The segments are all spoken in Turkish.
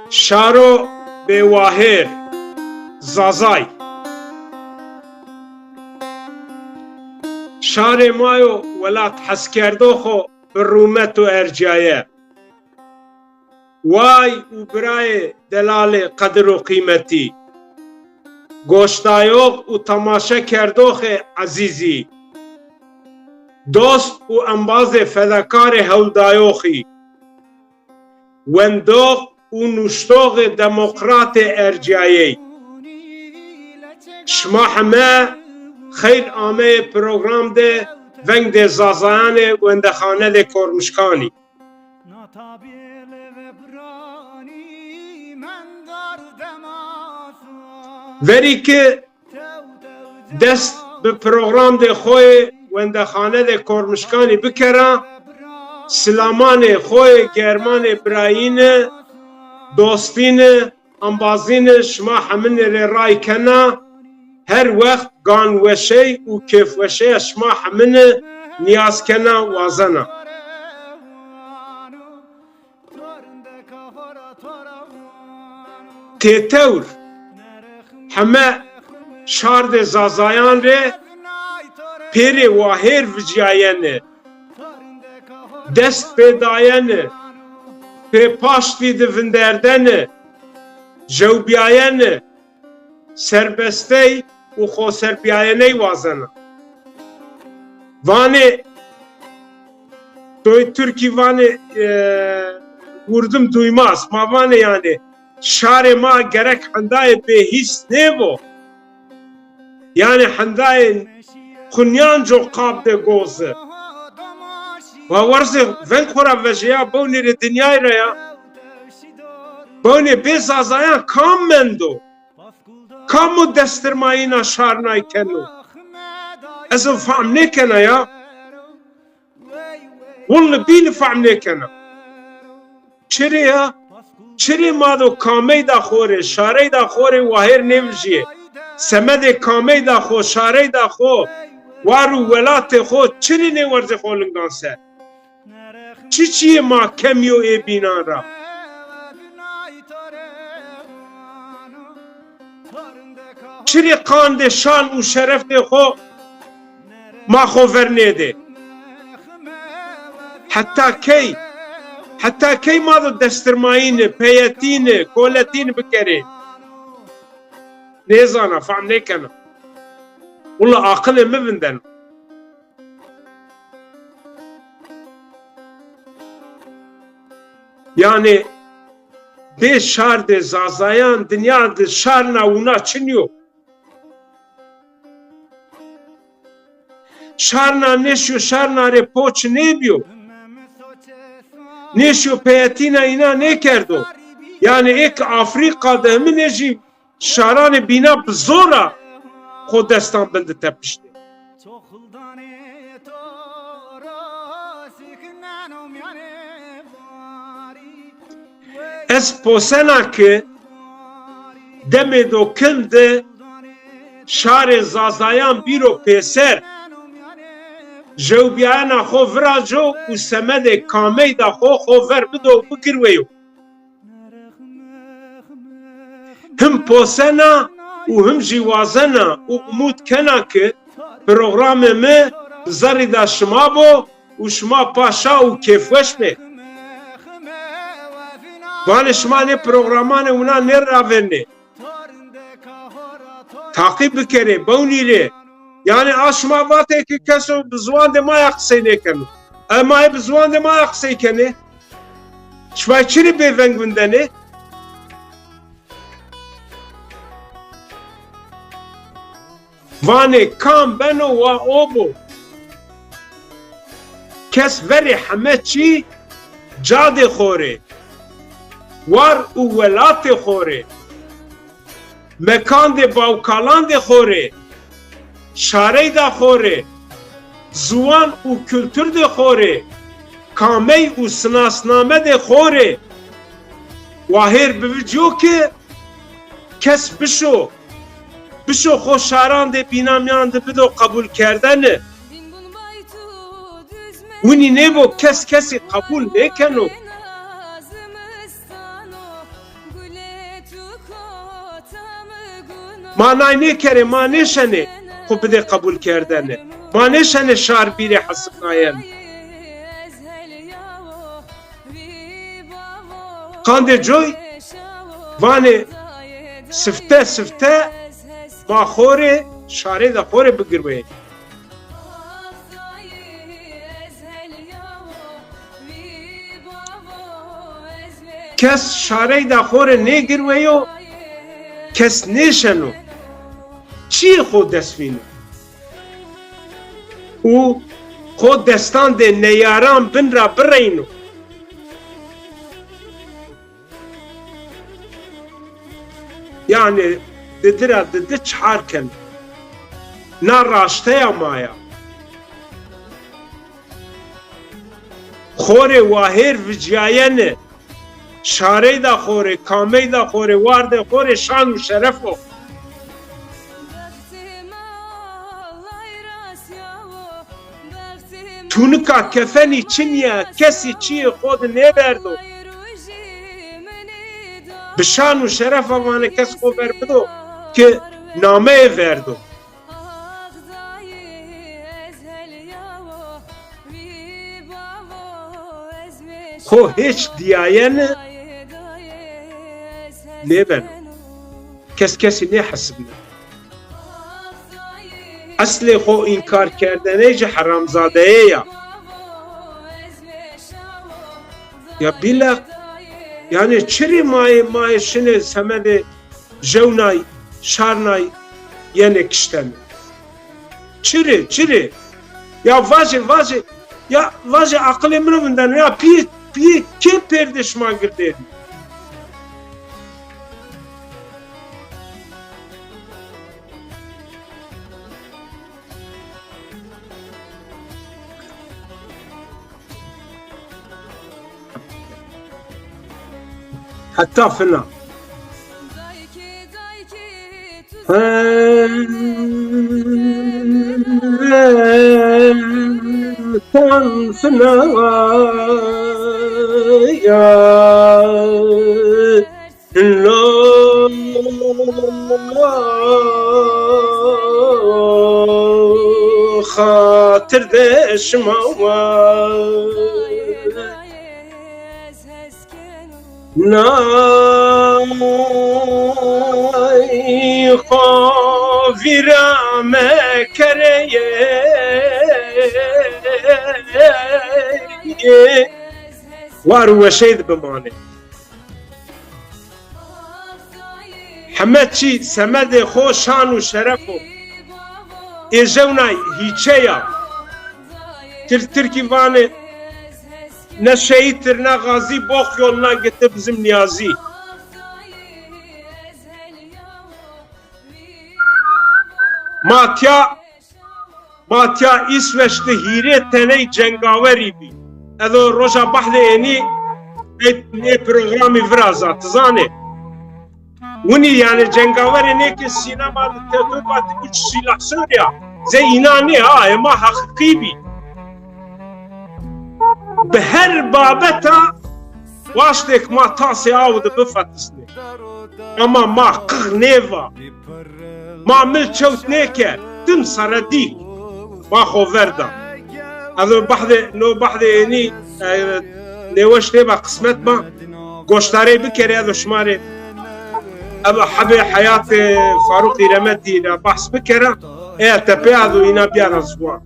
Şaro Bewahir Zazay Şarê mayo welat hezkerdoxo bi rûmet û ercaye Way û birayê delalê qedir û qîmetî Goştayox û temaşekerdoxê ezîzî Dost û embazê fedakarê hewldayoxî Wendox û nûştoxê demokratê erciyayê Şima heme xeyr ameyê program de veng de zazayanê wendexane de Kormişkanî Verî ki dest bi program de xwe wendexane de Kormişkanî bikera Silamanê xwe germanê birayîne dostîne ambazîne şima heminê rê raykena her wext ganweşey û kêfweşeya şima heminê niyazkena wazena têtewr heme şardê zazayan rê pêrê wahêr viciyayene dest pêdayene pê paştî di vinderdene jewbiyayene serbestey û xweserbiyayeney wazena vanê doy Türkî vanê wurdim duymaz ma vanê yani şarê ma gerek hendayê bêhîs nêbo yani hendayê xunyanco qab de goze wa warzê veng xora vejeya bownê rê dinyayê re ya bownê bê zazayan kam mendo kamu destirmayîna şarnayê keno ez ê fehm nêkena ya wallahi bî fehm nêkena çirê ya çirê ma do kamey da xorê şarey da xorê wahêr nêvijiye semedê kamey da xo şarey da xo war û welatê xo çirê nê werzê xwe lingan ser çi çiyê ma kemiyo ê bînan ra çirê qan de şan û şeref de xo ma xwe vernêde heta key ma do destirmayîne peyetîne koletîne bikerê nêzana fehm nêkena Ulla aqilê min vinden yani bê şar de zazayan dinya de şarna wina çin yo şarna neşyo şarna rê poç nêbiyo neşyo peyetîna îna nêkerdo yani ek Afrika de min jî şaranê bîna bi zora xwe destan bin dite piştê ez posena ki demê do kin de şarê zazayan bîro pêser jewbiyana xwe viraco û semedê kamey da xwe ver bido bikir wêyo him posena û him jî wazena û umûd kena ki programê me zerî da şima bo û şima paşa û kêfweş be vanê şima nê programanê wina nêravêne taqîb bikerê bewnî rê yani a şima vatekî keso bi ziwan de maya qisey nêkeno em mayê bi ziwan de maya qisey kenê şima çirî bêveng windenê vanê kam beno wa o bo kes verê heme çî cadê xorê war û welatê xorê mekan de bawkalan de xorê şarey da xorê ziwan û kültür de xorê kamey û sinasname de xorê wahêr bivico ki kes bişo xwe şaran de bînamiyan de bido qebûl kerdene winî nêbo kes kesî qebûl nêkeno مانای نکره ما نشنه خب بده قبول کردنه ما نشنه شار بیره حسب نایم قانده جوی وانه سفته ما خوره شاره دا خوره بگروه کس شاره دا خوره نگروه کس نشنو چی خود دستفینو او خود دستان ده نیاران بن را برینو yani dedi çarken na raştaya maya khore vahir vijayene şare da khore kame da khore var da khore şan ve şeref o tunuka kefeni çinya kesi çi khod ne verdo بشان و شرف وانه کس خو بر بدو که نامه وردو خو هیچ دیاین نبن کسی نه حسبنا اصل خو انکار کردنه جه حرامزاده یا بلا yani çiri may şine semede jevnay şarnay yenek işten çiri ya vaje aklı mınından ya pi kim perdişma girdi hatta fena tam fena ya خاطر دشما نای خاویرم کریه وارو وشید بمانه همه چی سمد خو شان و شرف و ایجونای هیچه یا ترکی وانه ne şehittir ne gazi bok yoluna gitti bizim Niyazi. Matya İsveç'te hire teney cengaveri bi. Edo roja bahle eni ne programı vrazat zane. Uni yani cengaveri ne ki sinemada tetubat üç silah Suriye. Ze inani ha ama hakiki bi. به هر بابتا واشتك ما تاسي عود بفتسني اما ما قغنيفا ما ملت شوت نيكر تم سرديك ما خو فردا هذا بحث اني نوش تبع قسمت ما قوشتاري بكري هذا شماري ابا حبي حياة فاروق رمدي بحث بكرة ايه تبي هذا انا بيانا زوان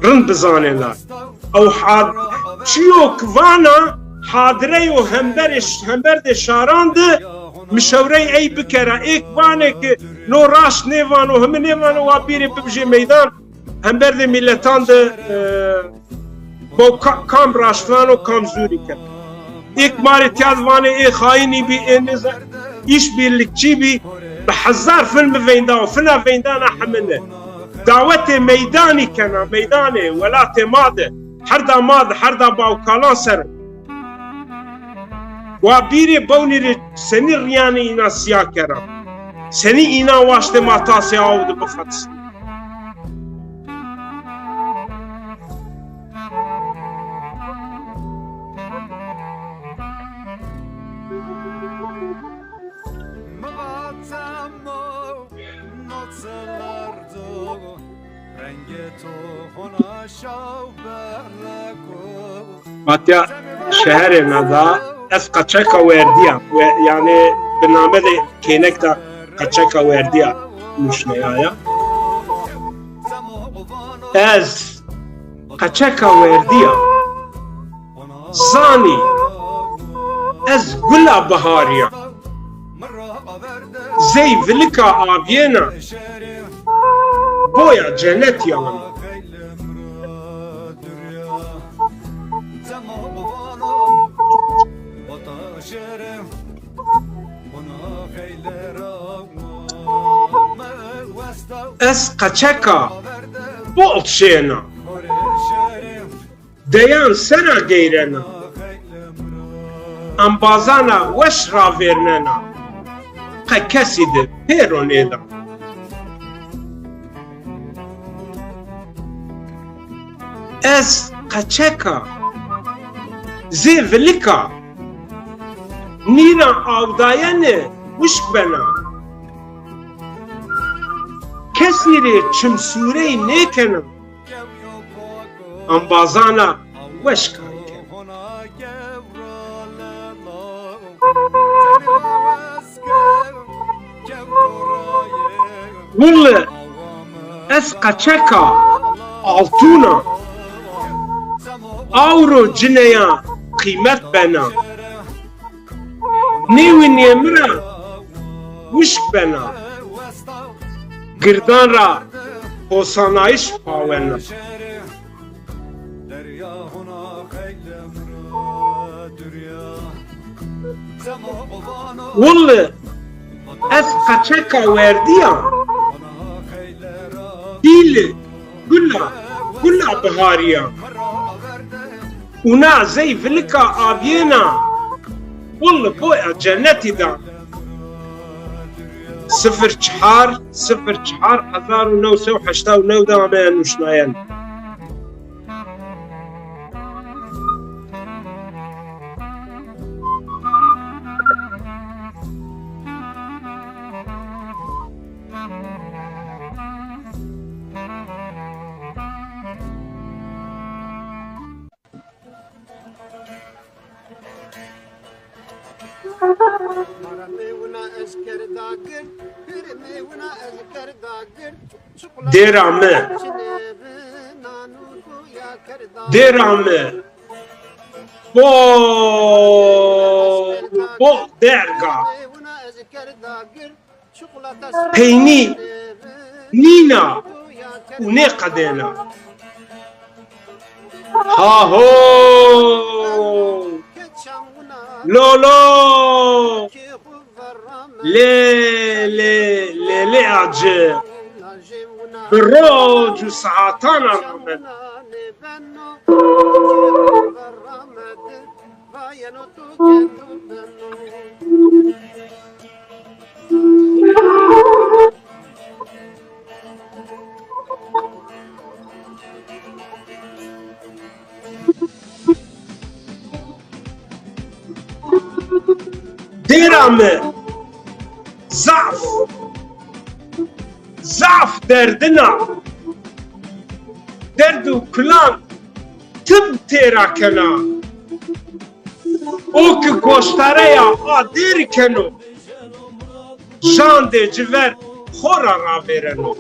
رند بزانه او حاد چیوک وانا حاضره و همبرد شاراند مشوره ای بکره ایک وانه که نو راش نیوانو همه نیوانو و بیره ببجه میدان همبرد ملتان ده با کام راشتوانو کام زوری کرد ایک ماری تیاد وانه ای خاینی بی ایش birlikçi بی به هزار فیلم ویندا و فیلم ویندا نحمله دعوت میدانی کنه میدانه ولات ماده هر دا باوکالان سر و بیری بونی سنی ریانی اینا سیاه کرم سنی اینا واشته ماتاسی آوده بفتس Hatya şehrine da ez kaçaka verdiya ve yani biname de kenek da kaçaka verdiya müşneyaya. Ez kaçaka verdiya zani ez gula bahariya zey vilika abiyena boya cennet yalan. Ez kaçaka bol şeyna deyan sena geyrena ambazana weş ravernena qekeside peroneda ez kaçaka zevlika nira avdayane uş bena kesnire çimsure nekenim ambazana weş Vulle ez kaçaka altuna avro cineya kıymet bena nevi nemra vuşk bena girdan ra posanayiş pavena Vulle ez kaçaka verdiya dili gula bahariya una zey vilika abiyena vulle boya cenneti da 04 1989 da nuşnayan Derame bo derga peyni nina une kadena ha ho lolo le acı بالروج وساعتنا رمضان دیرامه ضعف دردنا درد و کلان تب تیرا کنا او که گوشتاره یا آدیر کنو جان ده جور خورا را برنو